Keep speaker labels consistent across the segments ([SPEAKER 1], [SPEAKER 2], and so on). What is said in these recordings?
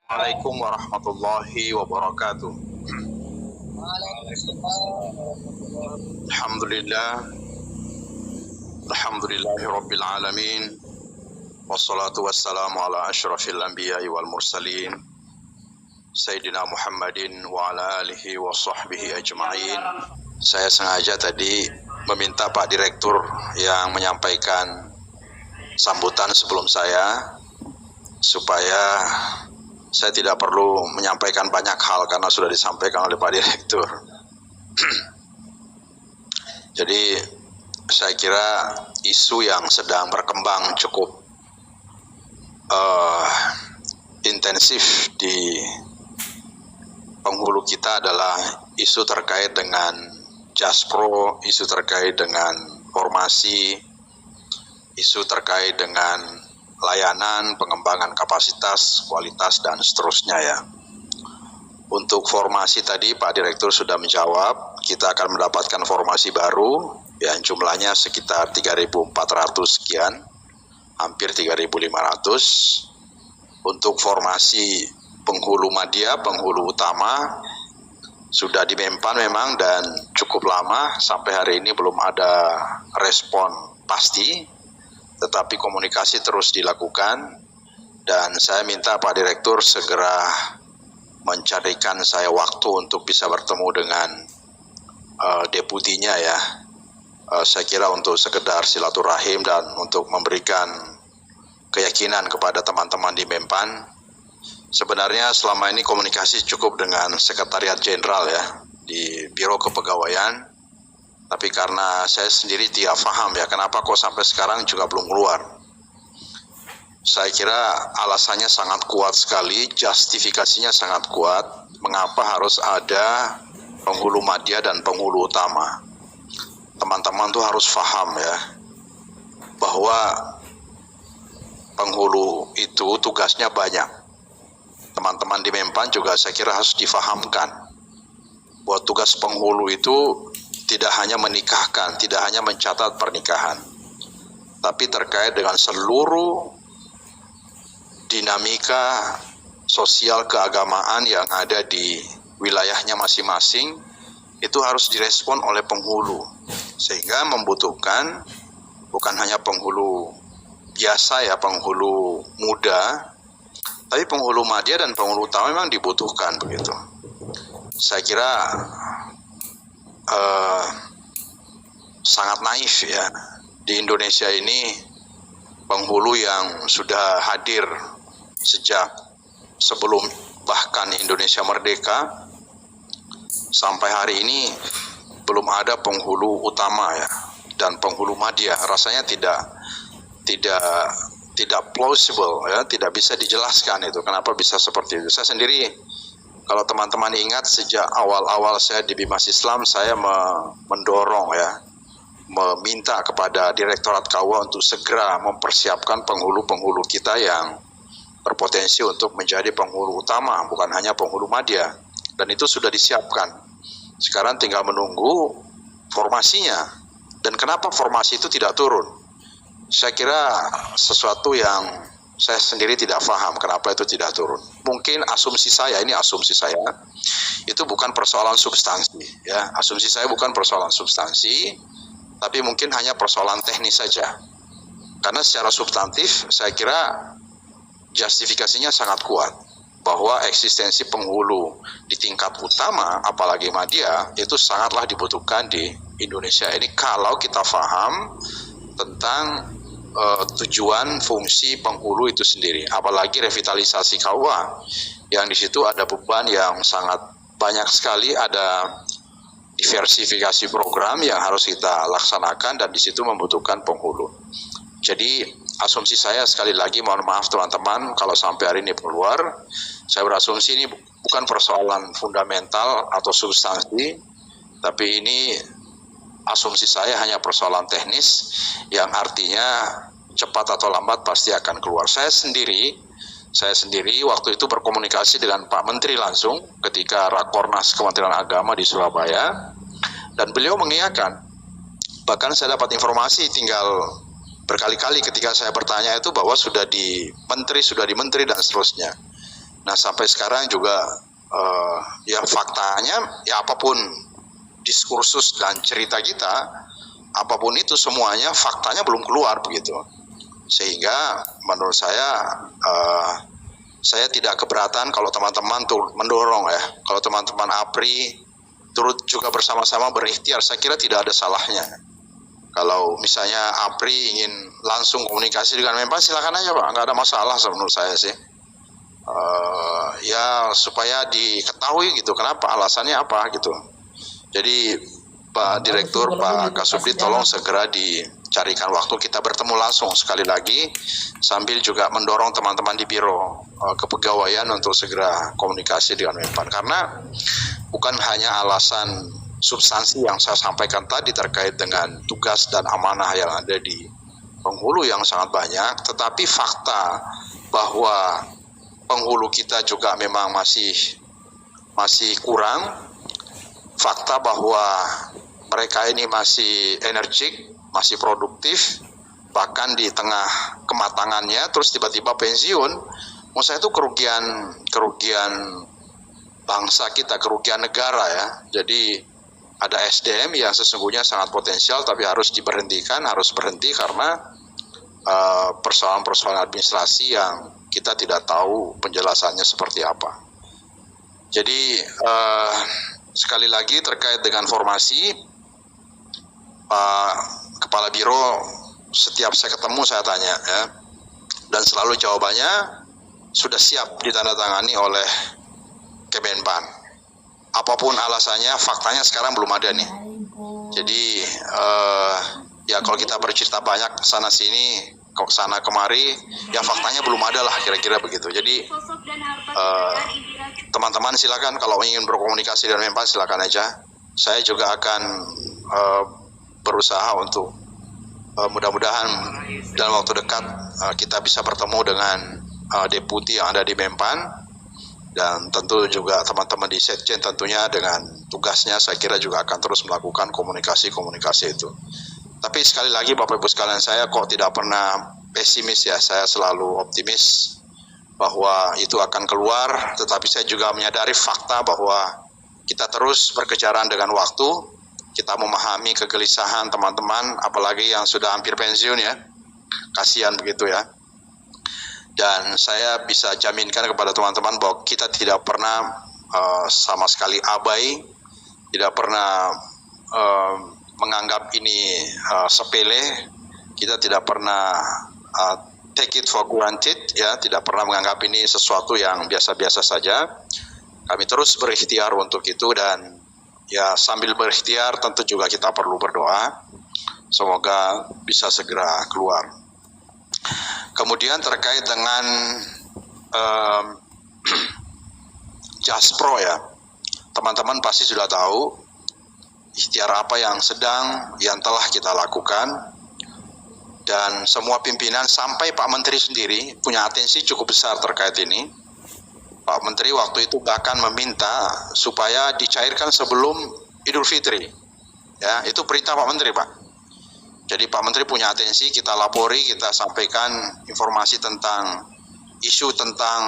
[SPEAKER 1] Assalamualaikum warahmatullahi wabarakatuh. Alhamdulillah, alhamdulillahirabbil alamin. Wassalatu wassalamu ala asyrafil anbiya'i wal mursalin. Sayyidina Muhammadin wa ala alihi wa sahbihi ajma'in. Saya sengaja tadi meminta Pak Direktur yang menyampaikan sambutan sebelum saya, supaya saya tidak perlu menyampaikan banyak hal karena sudah disampaikan oleh Pak Direktur. Jadi saya kira isu yang sedang berkembang cukup intensif di penghulu kita adalah isu terkait dengan Jaspro, isu terkait dengan formasi, isu terkait dengan layanan, pengembangan kapasitas, kualitas, dan seterusnya ya. Untuk formasi tadi Pak Direktur sudah menjawab, kita akan mendapatkan formasi baru yang jumlahnya sekitar 3.400 sekian, hampir 3.500. Untuk formasi penghulu madya, penghulu utama sudah di Mempan memang dan cukup lama, sampai hari ini belum ada respon pasti, tetapi komunikasi terus dilakukan dan saya minta Pak Direktur segera mencarikan saya waktu untuk bisa bertemu dengan deputinya ya. Saya kira untuk sekedar silaturahim dan untuk memberikan keyakinan kepada teman-teman di Mempan. Sebenarnya selama ini komunikasi cukup dengan Sekretariat Jenderal ya di Biro Kepegawaian, tapi karena saya sendiri tidak paham ya kenapa kok sampai sekarang juga belum keluar. Saya kira alasannya sangat kuat sekali, justifikasinya sangat kuat, mengapa harus ada penghulu madya dan penghulu utama. Teman-teman tuh harus paham ya, bahwa penghulu itu tugasnya banyak. Teman-teman di Mempan juga saya kira harus difahamkan, bahwa tugas penghulu itu tidak hanya menikahkan, tidak hanya mencatat pernikahan, tapi terkait dengan seluruh dinamika sosial keagamaan yang ada di wilayahnya masing-masing, itu harus direspon oleh penghulu, sehingga membutuhkan bukan hanya penghulu biasa ya, penghulu muda, tapi penghulu madya dan penghulu utama memang dibutuhkan begitu. Saya kira sangat naif ya, di Indonesia ini penghulu yang sudah hadir sejak sebelum bahkan Indonesia merdeka sampai hari ini belum ada penghulu utama ya dan penghulu madya. Rasanya tidak plausible ya, tidak bisa dijelaskan itu kenapa bisa seperti itu. Saya sendiri, kalau teman-teman ingat, sejak awal-awal saya di Bimas Islam, saya mendorong ya, meminta kepada Direktorat KUA untuk segera mempersiapkan penghulu-penghulu kita yang berpotensi untuk menjadi penghulu utama, bukan hanya penghulu madya. Dan itu sudah disiapkan. Sekarang tinggal menunggu formasinya. Dan kenapa formasi itu tidak turun? Saya kira sesuatu yang saya sendiri tidak paham kenapa itu tidak turun. Mungkin asumsi saya, ini asumsi saya, itu bukan persoalan substansi ya. Asumsi saya bukan persoalan substansi, tapi mungkin hanya persoalan teknis saja. Karena secara substantif saya kira justifikasinya sangat kuat, bahwa eksistensi penghulu di tingkat utama, apalagi madya, itu sangatlah dibutuhkan di Indonesia ini kalau kita paham tentang tujuan fungsi penghulu itu sendiri. Apalagi revitalisasi KUA yang di situ ada beban yang sangat banyak sekali, ada diversifikasi program yang harus kita laksanakan dan di situ membutuhkan penghulu. Jadi asumsi saya, sekali lagi mohon maaf teman-teman kalau sampai hari ini keluar, saya berasumsi ini bukan persoalan fundamental atau substansi, tapi ini asumsi saya hanya persoalan teknis yang artinya cepat atau lambat pasti akan keluar. Saya sendiri waktu itu berkomunikasi dengan Pak Menteri langsung ketika Rakornas Kementerian Agama di Surabaya, dan beliau mengiyakan. Bahkan saya dapat informasi tinggal berkali-kali ketika saya bertanya itu bahwa sudah di menteri dan seterusnya. Nah sampai sekarang juga ya faktanya ya apapun diskursus dan cerita kita, apapun itu semuanya faktanya belum keluar begitu. Sehingga menurut saya tidak keberatan kalau teman-teman tuh mendorong ya, kalau teman-teman APRI turut juga bersama-sama berikhtiar, saya kira tidak ada salahnya. Kalau misalnya APRI ingin langsung komunikasi dengan Menpan, silakan aja Pak, nggak ada masalah menurut saya sih. Ya supaya diketahui gitu, kenapa, alasannya apa gitu. Jadi Pak Direktur, Pak Kasubdit, tolong segera dicarikan waktu kita bertemu langsung sekali lagi, sambil juga mendorong teman-teman di Biro Kepegawaian untuk segera komunikasi dengan Menpan. Karena bukan hanya alasan substansi yang saya sampaikan tadi terkait dengan tugas dan amanah yang ada di penghulu yang sangat banyak, tetapi fakta bahwa penghulu kita juga memang masih kurang, fakta bahwa mereka ini masih energik, masih produktif, bahkan di tengah kematangannya terus tiba-tiba pensiun. Menurut saya itu kerugian bangsa kita, kerugian negara ya. Jadi ada SDM yang sesungguhnya sangat potensial tapi harus diberhentikan, harus berhenti karena persoalan-persoalan administrasi yang kita tidak tahu penjelasannya seperti apa. Jadi sekali lagi terkait dengan formasi, Pak Kepala Biro setiap saya ketemu saya tanya ya, dan selalu jawabannya sudah siap ditandatangani oleh Kemenpan. Apapun alasannya, faktanya sekarang belum ada nih. Jadi ya kalau kita bercerita banyak sana sini, kok sana kemari, ya faktanya belum ada lah, kira-kira begitu. Jadi teman-teman silakan kalau ingin berkomunikasi dengan Menpan silakan aja. Saya juga akan berusaha untuk mudah-mudahan dalam waktu dekat kita bisa bertemu dengan deputi yang ada di Menpan, dan tentu juga teman-teman di Sekjen tentunya dengan tugasnya saya kira juga akan terus melakukan komunikasi itu. Tapi sekali lagi Bapak Ibu sekalian, saya kok tidak pernah pesimis ya, saya selalu optimis bahwa itu akan keluar, tetapi saya juga menyadari fakta bahwa kita terus berkejaran dengan waktu, kita memahami kegelisahan teman-teman, apalagi yang sudah hampir pensiun ya, kasihan begitu ya. Dan saya bisa jaminkan kepada teman-teman bahwa kita tidak pernah sama sekali abai, tidak pernah menganggap ini sepele, kita tidak pernah take it for granted ya, tidak pernah menganggap ini sesuatu yang biasa-biasa saja. Kami terus berikhtiar untuk itu, dan ya sambil berikhtiar tentu juga kita perlu berdoa semoga bisa segera keluar. Kemudian terkait dengan Jaspro ya, teman-teman pasti sudah tahu ikhtiar apa yang telah kita lakukan, dan semua pimpinan sampai Pak Menteri sendiri punya atensi cukup besar terkait ini. Pak Menteri waktu itu bahkan meminta supaya dicairkan sebelum Idul Fitri. Ya, itu perintah Pak Menteri, Pak. Jadi Pak Menteri punya atensi, kita lapori, kita sampaikan informasi tentang isu tentang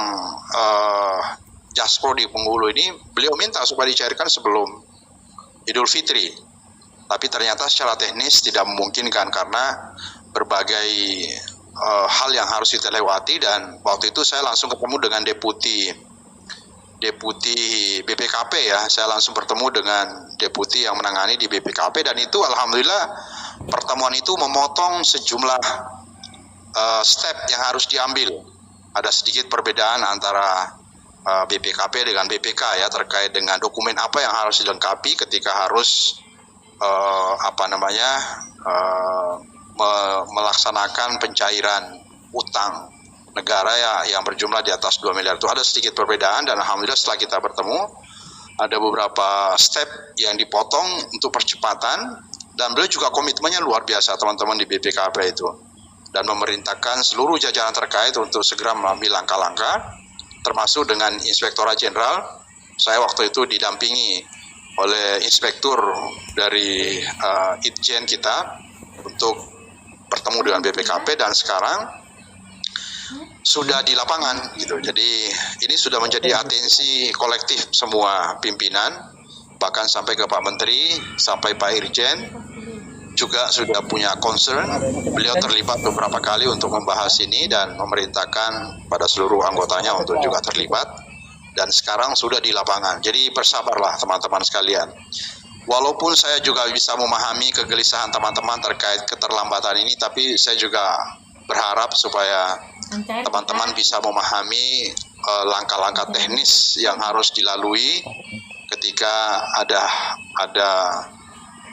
[SPEAKER 1] Jaspro di Penghulu ini, beliau minta supaya dicairkan sebelum Idul Fitri, tapi ternyata secara teknis tidak memungkinkan karena berbagai hal yang harus kita lewati. Dan waktu itu saya langsung ketemu dengan deputi BPKP ya, saya langsung bertemu dengan deputi yang menangani di BPKP, dan itu alhamdulillah pertemuan itu memotong sejumlah step yang harus diambil. Ada sedikit perbedaan antara BPKP dengan BPK ya, terkait dengan dokumen apa yang harus dilengkapi ketika harus melaksanakan pencairan utang negara ya yang berjumlah di atas 2 miliar. Itu ada sedikit perbedaan, dan alhamdulillah setelah kita bertemu ada beberapa step yang dipotong untuk percepatan, dan beliau juga komitmennya luar biasa teman-teman di BPKP itu, dan memerintahkan seluruh jajaran terkait untuk segera mengambil langkah-langkah, termasuk dengan Inspektorat Jenderal. Saya waktu itu didampingi oleh inspektur dari Itjen kita untuk bertemu dengan BPKP, dan sekarang sudah di lapangan gitu. Jadi ini sudah menjadi atensi kolektif semua pimpinan, bahkan sampai ke Pak Menteri, sampai Pak Irjen juga sudah punya concern. Beliau terlibat beberapa kali untuk membahas ini dan memerintahkan pada seluruh anggotanya untuk juga terlibat, dan sekarang sudah di lapangan. Jadi bersabarlah teman-teman sekalian. Walaupun saya juga bisa memahami kegelisahan teman-teman terkait keterlambatan ini, tapi saya juga berharap supaya teman-teman bisa memahami langkah-langkah teknis yang harus dilalui ketika ada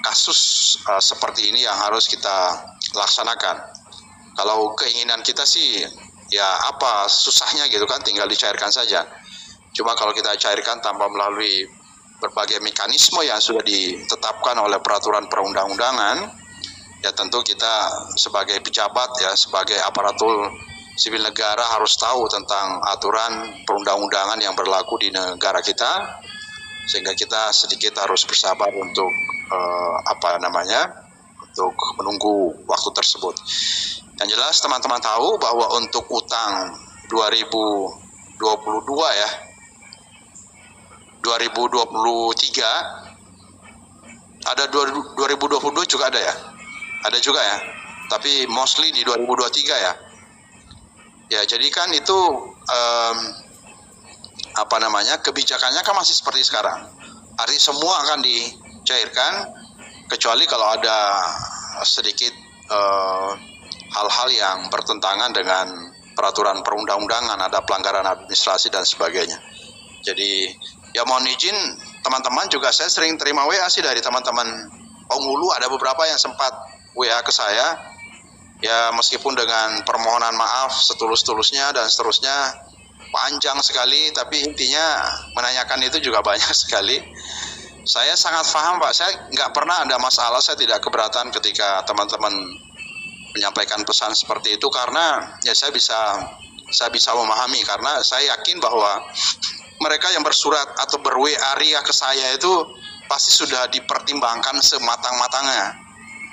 [SPEAKER 1] kasus seperti ini yang harus kita laksanakan. Kalau keinginan kita sih ya apa susahnya gitu kan, tinggal dicairkan saja. Cuma kalau kita cairkan tanpa melalui berbagai mekanisme yang sudah ditetapkan oleh peraturan perundang-undangan, ya tentu kita sebagai pejabat ya, sebagai aparatur sipil negara harus tahu tentang aturan perundang-undangan yang berlaku di negara kita, sehingga kita sedikit harus bersabar untuk untuk menunggu waktu tersebut. Yang jelas teman-teman tahu bahwa untuk utang 2022 ya, 2023 ada 2022 juga ada ya, ada juga ya, tapi mostly di 2023 ya. Ya jadi kan itu kebijakannya kan masih seperti sekarang. Artinya semua akan dicairkan kecuali kalau ada sedikit hal-hal yang bertentangan dengan peraturan perundang-undangan, ada pelanggaran administrasi dan sebagainya. Jadi ya mohon izin teman-teman, juga saya sering terima WA sih dari teman-teman penghulu, ada beberapa yang sempat WA ke saya. Ya meskipun dengan permohonan maaf setulus-tulusnya dan seterusnya, panjang sekali, tapi intinya menanyakan itu juga banyak sekali. Saya sangat paham Pak, saya nggak pernah ada masalah, saya tidak keberatan ketika teman-teman menyampaikan pesan seperti itu, karena ya saya bisa memahami, karena saya yakin bahwa mereka yang bersurat atau ber-WA ria ke saya itu pasti sudah dipertimbangkan sematang-matangnya.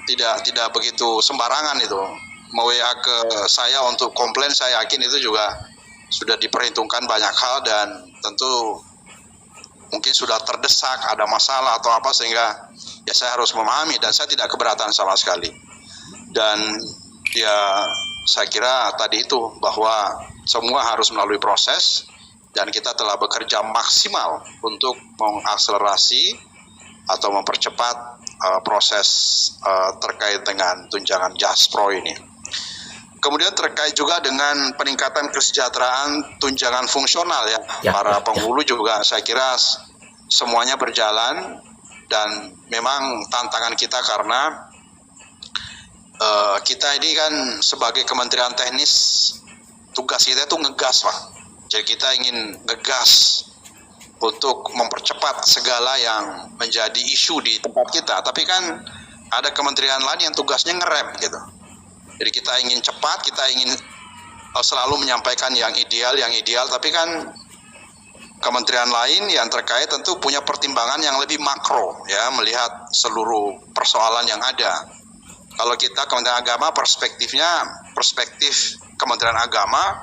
[SPEAKER 1] Tidak begitu sembarangan itu. Mau WA ke saya untuk komplain, saya yakin itu juga sudah diperhitungkan banyak hal, dan tentu mungkin sudah terdesak, ada masalah atau apa, sehingga ya saya harus memahami, dan saya tidak keberatan sama sekali. Dan ya saya kira tadi itu bahwa semua harus melalui proses, dan kita telah bekerja maksimal untuk mengakselerasi atau mempercepat proses terkait dengan tunjangan JASPRO ini. Kemudian terkait juga dengan peningkatan kesejahteraan tunjangan fungsional ya, para penghulu juga saya kira semuanya berjalan, dan memang tantangan kita karena kita ini kan sebagai Kementerian Teknis, tugas kita itu ngegas Pak. Jadi kita ingin ngegas untuk mempercepat segala yang menjadi isu di tempat kita, tapi kan ada kementerian lain yang tugasnya ngerem gitu. Jadi kita ingin cepat, kita ingin selalu menyampaikan yang ideal, tapi kan kementerian lain yang terkait tentu punya pertimbangan yang lebih makro ya, melihat seluruh persoalan yang ada. Kalau kita Kementerian Agama, perspektifnya perspektif Kementerian Agama,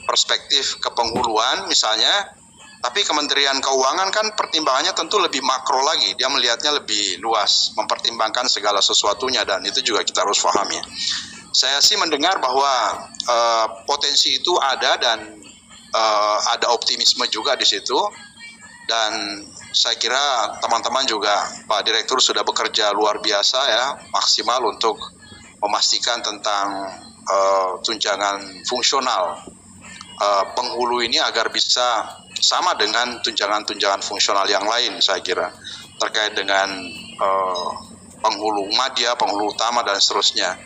[SPEAKER 1] perspektif kepenghuluan misalnya. Tapi Kementerian Keuangan kan pertimbangannya tentu lebih makro lagi, dia melihatnya lebih luas, mempertimbangkan segala sesuatunya, dan itu juga kita harus pahami. Saya sih mendengar bahwa potensi itu ada, dan ada optimisme juga di situ, dan saya kira teman-teman juga Pak Direktur sudah bekerja luar biasa ya, maksimal untuk memastikan tentang tunjangan fungsional penghulu ini agar bisa sama dengan tunjangan-tunjangan fungsional yang lain. Saya kira terkait dengan penghulu madya, penghulu utama dan seterusnya.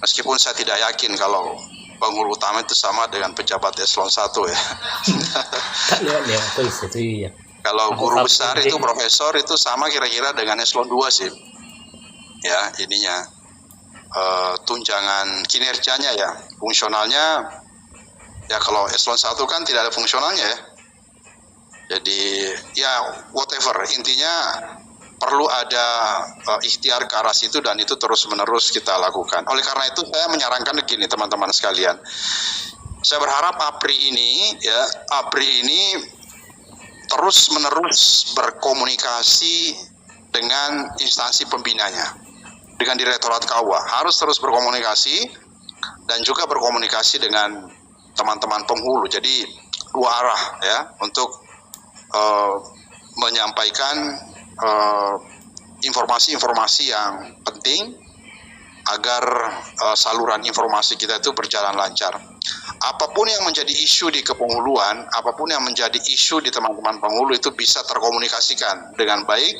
[SPEAKER 1] Meskipun saya tidak yakin kalau penghulu utama itu sama dengan pejabat eselon 1 ya. Kalau guru besar itu profesor itu sama kira-kira dengan eselon 2 sih. Ya, ininya tunjangan kinerjanya ya, fungsionalnya ya kalau eselon 1 kan tidak ada fungsionalnya ya. Jadi ya whatever, intinya perlu ada ikhtiar ke arah situ, dan itu terus-menerus kita lakukan. Oleh karena itu saya menyarankan begini teman-teman sekalian, Saya berharap APRI ini terus-menerus berkomunikasi dengan instansi pembinanya, dengan Direktorat KUA, harus terus berkomunikasi dan juga berkomunikasi dengan teman-teman penghulu. Jadi dua arah ya untuk menyampaikan informasi-informasi yang penting agar saluran informasi kita itu berjalan lancar. Apapun yang menjadi isu di kepenghuluan, apapun yang menjadi isu di teman-teman penghulu itu bisa terkomunikasikan dengan baik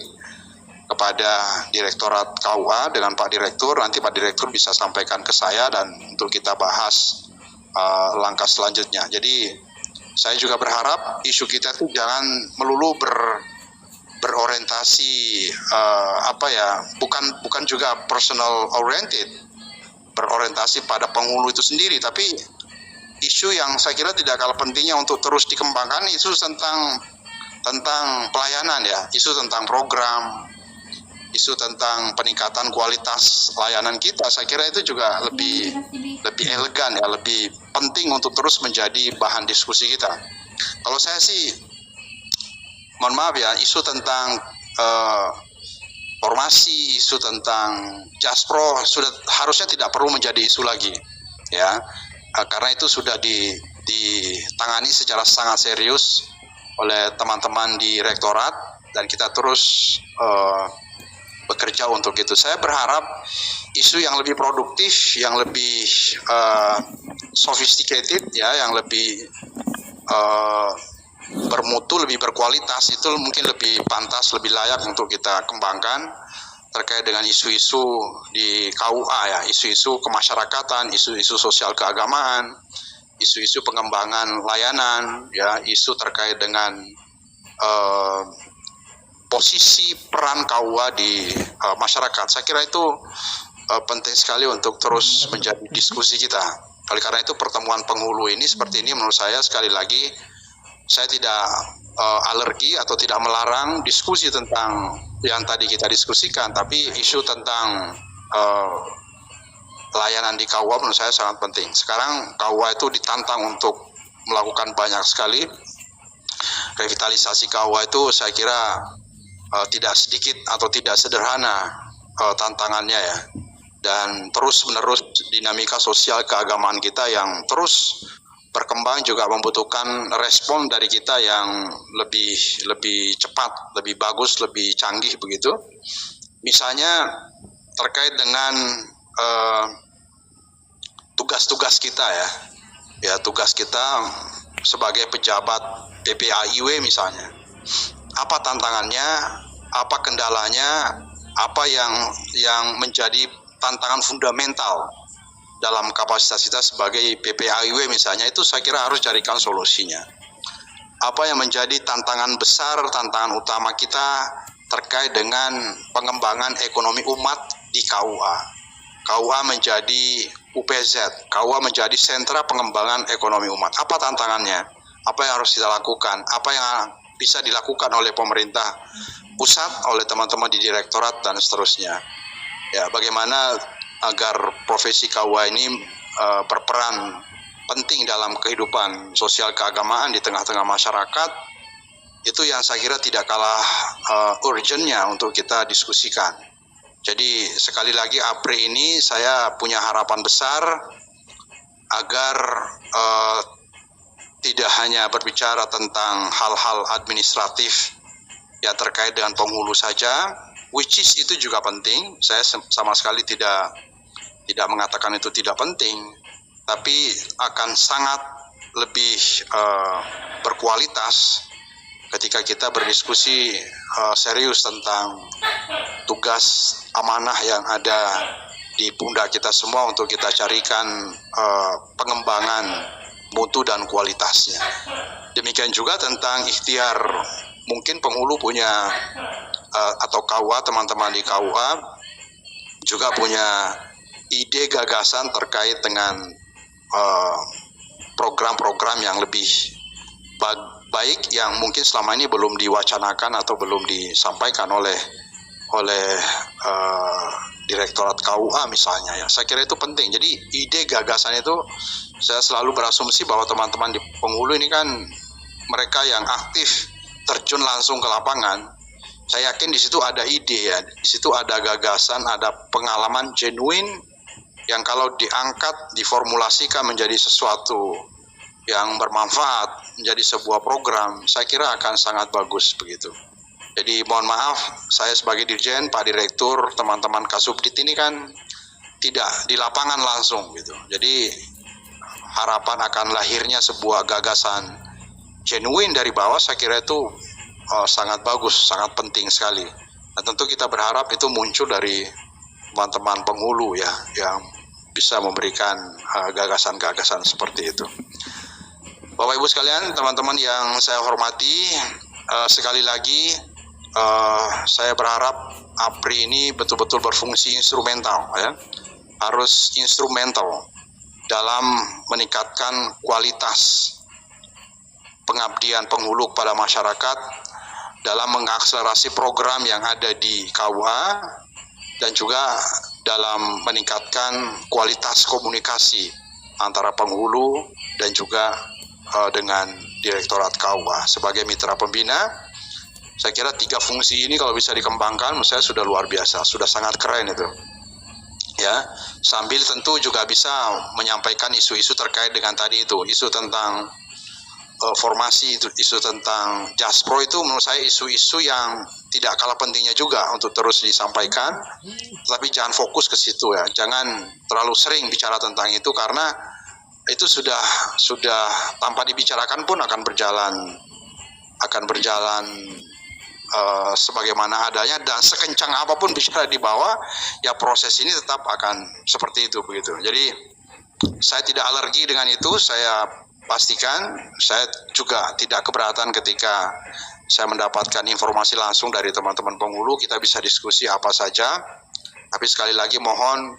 [SPEAKER 1] kepada Direktorat KUA dengan Pak Direktur. Nanti Pak Direktur bisa sampaikan ke saya dan untuk kita bahas langkah selanjutnya. Jadi saya juga berharap isu kita itu jangan melulu berorientasi bukan juga personal oriented, berorientasi pada penghulu itu sendiri, tapi isu yang saya kira tidak kalah pentingnya untuk terus dikembangkan, isu tentang pelayanan ya, isu tentang program, isu tentang peningkatan kualitas layanan kita. Saya kira itu juga lebih elegan ya, lebih penting untuk terus menjadi bahan diskusi kita. Kalau saya sih, mohon maaf ya, isu tentang formasi, isu tentang Jaspro sudah harusnya tidak perlu menjadi isu lagi ya. Karena itu sudah ditangani secara sangat serius oleh teman-teman di Rektorat dan kita terus bekerja untuk itu. Saya berharap isu yang lebih produktif, yang lebih sophisticated ya, yang lebih bermutu, lebih berkualitas itu mungkin lebih pantas, lebih layak untuk kita kembangkan terkait dengan isu-isu di KUA ya, isu-isu kemasyarakatan, isu-isu sosial keagamaan, isu-isu pengembangan layanan ya, isu terkait dengan posisi peran KUA di masyarakat. Saya kira itu penting sekali untuk terus menjadi diskusi kita. Oleh karena itu pertemuan penghulu ini seperti ini menurut saya, sekali lagi saya tidak alergi atau tidak melarang diskusi tentang yang tadi kita diskusikan, tapi isu tentang layanan di KUA menurut saya sangat penting. Sekarang KUA itu ditantang untuk melakukan banyak sekali. Revitalisasi KUA itu saya kira tidak sedikit atau tidak sederhana tantangannya ya. Dan terus-menerus dinamika sosial keagamaan kita yang terus berkembang juga membutuhkan respon dari kita yang lebih cepat, lebih bagus, lebih canggih begitu. Misalnya terkait dengan tugas-tugas kita ya, tugas kita sebagai pejabat PPAIW misalnya. Apa tantangannya, apa kendalanya, apa yang menjadi tantangan fundamental dalam kapasitas kita sebagai PPAIW misalnya, itu saya kira harus carikan solusinya. Apa yang menjadi tantangan besar, tantangan utama kita terkait dengan pengembangan ekonomi umat di KUA. KUA menjadi UPZ, KUA menjadi sentra pengembangan ekonomi umat. Apa tantangannya? Apa yang harus kita lakukan? Apa yang bisa dilakukan oleh pemerintah pusat, oleh teman-teman di direktorat dan seterusnya. Ya, bagaimana agar profesi KUA ini berperan penting dalam kehidupan sosial keagamaan di tengah-tengah masyarakat, itu yang saya kira tidak kalah urgentnya untuk kita diskusikan. Jadi sekali lagi APRI ini saya punya harapan besar agar tidak hanya berbicara tentang hal-hal administratif yang terkait dengan penghulu saja, which is itu juga penting. Saya sama sekali tidak mengatakan itu tidak penting, tapi akan sangat lebih berkualitas ketika kita berdiskusi serius tentang tugas amanah yang ada di pundak kita semua untuk kita carikan pengembangan mutu dan kualitasnya. Demikian juga tentang ikhtiar, mungkin penghulu punya atau KUA, teman-teman di KUA juga punya ide gagasan terkait dengan program-program yang lebih baik yang mungkin selama ini belum diwacanakan atau belum disampaikan oleh oleh Direktorat KUA misalnya ya. Saya kira itu penting. Jadi ide gagasan itu saya selalu berasumsi bahwa teman-teman di penghulu ini kan mereka yang aktif terjun langsung ke lapangan. Saya yakin di situ ada ide ya, di situ ada gagasan, ada pengalaman genuine yang kalau diangkat, diformulasikan menjadi sesuatu yang bermanfaat, menjadi sebuah program, saya kira akan sangat bagus begitu. Jadi mohon maaf, saya sebagai Dirjen, Pak Direktur, teman-teman Kasubdit ini kan tidak di lapangan langsung gitu. Jadi harapan akan lahirnya sebuah gagasan genuine dari bawah, saya kira itu sangat bagus, sangat penting sekali. Nah, tentu kita berharap itu muncul dari teman-teman penghulu ya, yang bisa memberikan gagasan-gagasan seperti itu. Bapak Ibu sekalian, teman-teman yang saya hormati, sekali lagi saya berharap APRI ini betul-betul berfungsi instrumental ya, harus instrumental dalam meningkatkan kualitas pengabdian penghulu kepada masyarakat, dalam mengakselerasi program yang ada di KUA, dan juga dalam meningkatkan kualitas komunikasi antara penghulu dan juga dengan Direktorat KUA sebagai mitra pembina. Saya kira 3 fungsi ini kalau bisa dikembangkan, menurut saya sudah luar biasa, sudah sangat keren itu. Ya, sambil tentu juga bisa menyampaikan isu-isu terkait dengan tadi itu, isu tentang formasi, isu tentang Jaspro itu menurut saya isu-isu yang tidak kalah pentingnya juga untuk terus disampaikan, tapi jangan fokus ke situ ya, jangan terlalu sering bicara tentang itu karena itu sudah tanpa dibicarakan pun akan berjalan sebagaimana adanya, dan sekencang apapun bicara di bawah ya proses ini tetap akan seperti itu begitu. Jadi saya tidak alergi dengan itu, saya pastikan. Saya juga tidak keberatan ketika saya mendapatkan informasi langsung dari teman-teman penghulu, kita bisa diskusi apa saja, tapi sekali lagi mohon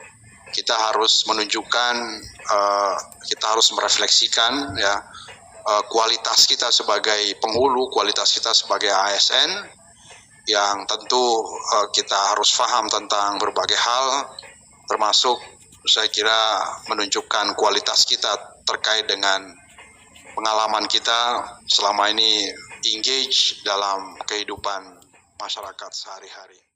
[SPEAKER 1] kita harus menunjukkan, kita harus merefleksikan ya kualitas kita sebagai penghulu, kualitas kita sebagai ASN, yang tentu kita harus paham tentang berbagai hal, termasuk saya kira menunjukkan kualitas kita terkait dengan pengalaman kita selama ini engage dalam kehidupan masyarakat sehari-hari.